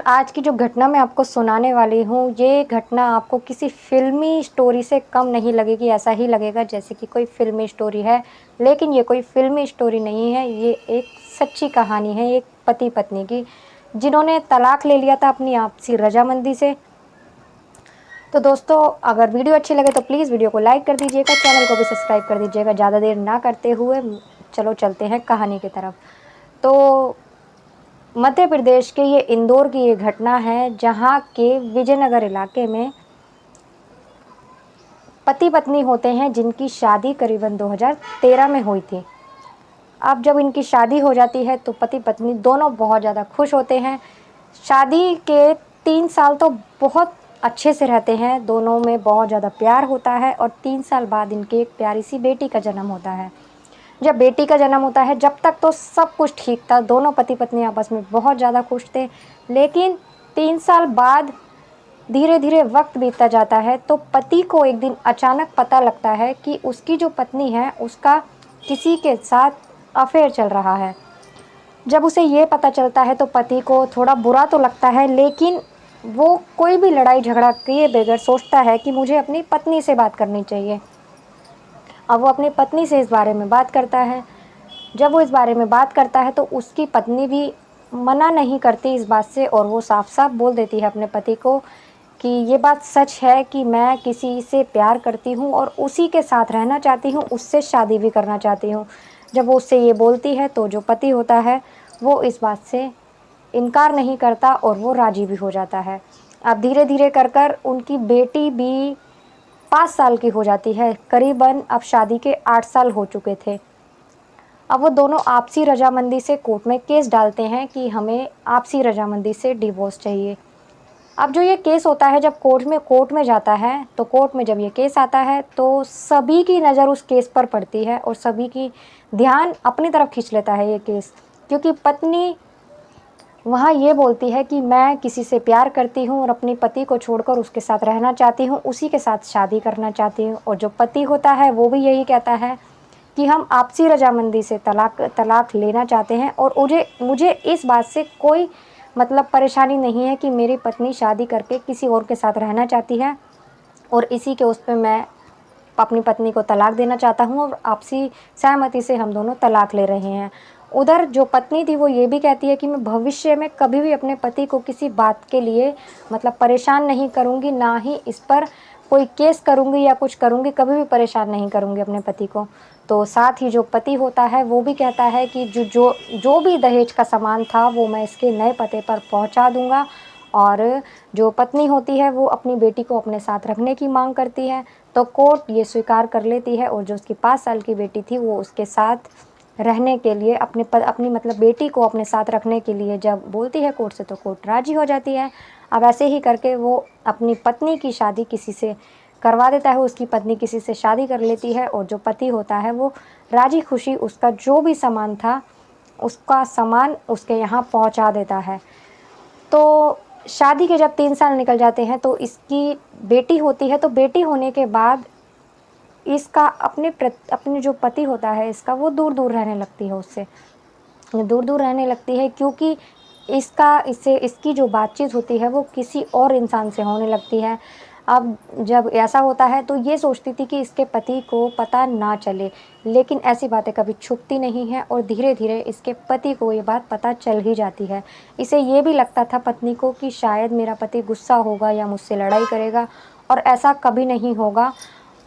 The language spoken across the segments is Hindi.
आज की जो घटना मैं आपको सुनाने वाली हूँ, ये घटना आपको किसी फ़िल्मी स्टोरी से कम नहीं लगेगी। ऐसा ही लगेगा जैसे कि कोई फ़िल्मी स्टोरी है, लेकिन ये कोई फ़िल्मी स्टोरी नहीं है, ये एक सच्ची कहानी है एक पति-पत्नी की, जिन्होंने तलाक ले लिया था अपनी आपसी रज़ामंदी से। तो दोस्तों, अगर वीडियो अच्छी लगे तो प्लीज़ वीडियो को लाइक कर दीजिएगा, चैनल को भी सब्सक्राइब कर दीजिएगा। ज़्यादा देर ना करते हुए चलो चलते हैं कहानी की तरफ। तो मध्य प्रदेश के ये इंदौर की ये घटना है, जहाँ के विजयनगर इलाके में पति पत्नी होते हैं, जिनकी शादी करीबन 2013 में हुई थी। अब जब इनकी शादी हो जाती है तो पति पत्नी दोनों बहुत ज़्यादा खुश होते हैं। शादी के 3 साल तो बहुत अच्छे से रहते हैं, दोनों में बहुत ज़्यादा प्यार होता है और 3 साल बाद इनकी एक प्यारी सी बेटी का जन्म होता है। जब बेटी का जन्म होता है, जब तक तो सब कुछ ठीक था, दोनों पति पत्नी आपस में बहुत ज़्यादा खुश थे। लेकिन 3 साल बाद धीरे-धीरे वक्त बीतता जाता है, तो पति को एक दिन अचानक पता लगता है कि उसकी जो पत्नी है, उसका किसी के साथ अफ़ेयर चल रहा है। जब उसे ये पता चलता है तो पति को थोड़ा बुरा तो लगता है, लेकिन वो कोई भी लड़ाई झगड़ा किए बगैर सोचता है कि मुझे अपनी पत्नी से बात करनी चाहिए। अब वो अपनी पत्नी से इस बारे में बात करता है। जब वो इस बारे में बात करता है तो उसकी पत्नी भी मना नहीं करती इस बात से, और वो साफ-साफ बोल देती है अपने पति को कि ये बात सच है कि मैं किसी से प्यार करती हूँ और उसी के साथ रहना चाहती हूँ, उससे शादी भी करना चाहती हूँ। जब वो उससे ये बोलती है तो जो पति होता है वो इस बात से इनकार नहीं करता और वो राज़ी भी हो जाता है। अब धीरे-धीरे कर उनकी बेटी भी 5 साल की हो जाती है, करीबन अब शादी के 8 साल हो चुके थे। अब वो दोनों आपसी रज़ामंदी से कोर्ट में केस डालते हैं कि हमें आपसी रज़ामंदी से डिवोर्स चाहिए। अब जो ये केस होता है, जब कोर्ट में जाता है, तो कोर्ट में जब ये केस आता है तो सभी की नज़र उस केस पर पड़ती है और सभी की ध्यान अपनी तरफ खींच लेता है ये केस। क्योंकि पत्नी वहाँ ये बोलती है कि मैं किसी से प्यार करती हूँ और अपने पति को छोड़कर उसके साथ रहना चाहती हूँ, उसी के साथ शादी करना चाहती हूँ। और जो पति होता है वो भी यही कहता है कि हम आपसी रज़ामंदी से तलाक लेना चाहते हैं, और मुझे इस बात से कोई मतलब परेशानी नहीं है कि मेरी पत्नी शादी करके किसी और के साथ रहना चाहती है, और इसी के उस पे मैं अपनी पत्नी को तलाक देना चाहता हूँ और आपसी सहमति से हम दोनों तलाक ले रहे हैं। उधर जो पत्नी थी वो ये भी कहती है कि मैं भविष्य में कभी भी अपने पति को किसी बात के लिए मतलब परेशान नहीं करूँगी, ना ही इस पर कोई केस करूँगी या कुछ करूँगी, कभी भी परेशान नहीं करूँगी अपने पति को। तो साथ ही जो पति होता है वो भी कहता है कि जो भी दहेज का सामान था वो मैं इसके नए पते पर पहुँचा दूँगा, और जो पत्नी होती है वो अपनी बेटी को अपने साथ रखने की मांग करती है। तो कोर्ट ये स्वीकार कर लेती है, और जो उसकी 5 साल की बेटी थी वो उसके साथ रहने के लिए अपनी मतलब बेटी को अपने साथ रखने के लिए जब बोलती है कोर्ट से, तो कोर्ट राज़ी हो जाती है। अब ऐसे ही करके वो अपनी पत्नी की शादी किसी से करवा देता है, उसकी पत्नी किसी से शादी कर लेती है, और जो पति होता है वो राज़ी खुशी उसका जो भी सामान था, उसका सामान उसके यहाँ पहुँचा देता है। तो शादी के जब 3 साल निकल जाते हैं तो इसकी बेटी होती है, तो बेटी होने के बाद इसका अपने जो पति होता है इसका, वो दूर-दूर रहने लगती है उससे। दूर-दूर रहने लगती है क्योंकि इसकी जो बातचीत होती है वो किसी और इंसान से होने लगती है। अब जब ऐसा होता है तो ये सोचती थी कि इसके पति को पता ना चले, लेकिन ऐसी बातें कभी छुपती नहीं हैं और धीरे-धीरे इसके पति को ये बात पता चल ही जाती है। इसे ये भी लगता था पत्नी को कि शायद मेरा पति गुस्सा होगा या मुझसे लड़ाई करेगा, और ऐसा कभी नहीं होगा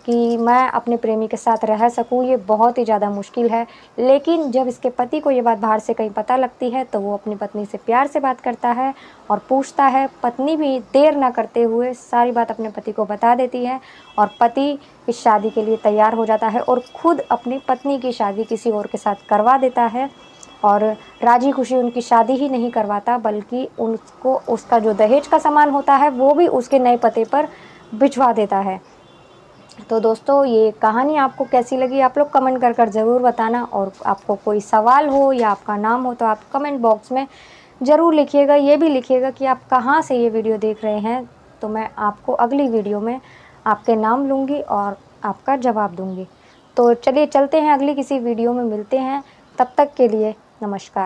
कि मैं अपने प्रेमी के साथ रह सकूँ, ये बहुत ही ज़्यादा मुश्किल है। लेकिन जब इसके पति को ये बात बाहर से कहीं पता लगती है तो वो अपनी पत्नी से प्यार से बात करता है और पूछता है। पत्नी भी देर ना करते हुए सारी बात अपने पति को बता देती है, और पति इस शादी के लिए तैयार हो जाता है और खुद अपनी पत्नी की शादी किसी और के साथ करवा देता है, और राज़ी खुशी उनकी शादी ही नहीं करवाता, बल्कि उनको उसका जो दहेज का सामान होता है वो भी उसके नए पते पर भिजवा देता है। तो दोस्तों, ये कहानी आपको कैसी लगी आप लोग कमेंट कर ज़रूर बताना, और आपको कोई सवाल हो या आपका नाम हो तो आप कमेंट बॉक्स में ज़रूर लिखिएगा। ये भी लिखिएगा कि आप कहाँ से ये वीडियो देख रहे हैं, तो मैं आपको अगली वीडियो में आपके नाम लूँगी और आपका जवाब दूँगी। तो चलिए चलते हैं, अगली किसी वीडियो में मिलते हैं। तब तक के लिए नमस्कार।